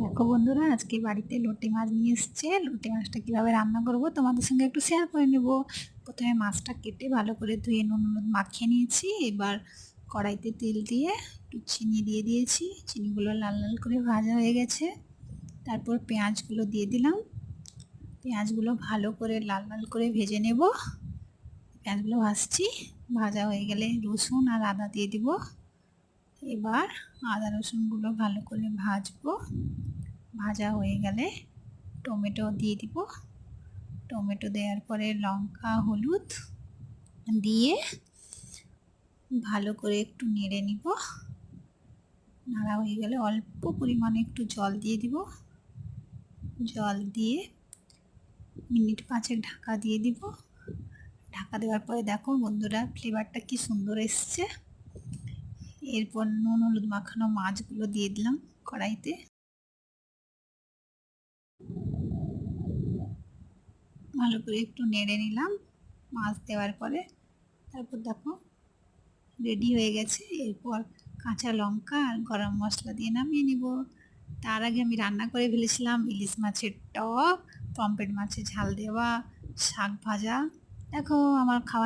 দেখো বন্ধুরা, আজকে বাড়িতে লোটে মাছ নিয়ে এসছে। লোটে মাছটা কিভাবে রান্না করব তোমাদের সঙ্গে একটু শেয়ার করে নেব। প্রথমে মাছটা কেটে ভালো করে ধুয়ে নুন হলুদ মাখিয়ে নিয়েছি। এবার কড়াইতে তেল দিয়ে একটু চিনি দিয়ে দিয়েছি। চিনিগুলো লাল লাল করে ভাজা হয়ে গেছে। তারপর পেঁয়াজগুলো দিয়ে দিলাম। পেঁয়াজগুলো ভালো করে লাল লাল করে ভেজে নেব। পেঁয়াজগুলো ভাজছি, ভাজা হয়ে গেলে রসুন আর আদা দিয়ে দিব। এবার আদা রসুনগুলো ভালো করে ভাজবো। ভাজা হয়ে গেলে টমেটো দিয়ে দিব। টমেটো দেওয়ার পরে লঙ্কা হলুদ দিয়ে ভালো করে একটু নেড়ে নিব। নাড়া হয়ে গেলে অল্প পরিমাণে একটু জল দিয়ে দিব। জল দিয়ে মিনিট 5 ঢাকা দিয়ে দিব। ঢাকা দেওয়ার পরে দেখো বন্ধুরা, ফ্লেভারটা কি সুন্দর এসছে। এরপর নুন হলুদ মাখানো মাছগুলো দিয়ে দিলাম কড়াইতে। ভালো করে একটু নেড়ে নিলাম মাছ দেওয়ার পরে। তারপর দেখো রেডি হয়ে গেছে। এরপর কাঁচা লঙ্কা আর গরম মশলা দিয়ে নামিয়ে নিব। তার আগে আমি রান্না করে ফেলেছিলাম ইলিশ মাছের টক, পমফ্রেট মাছের ঝাল দেওয়া, শাক ভাজা। দেখো আমার খাওয়া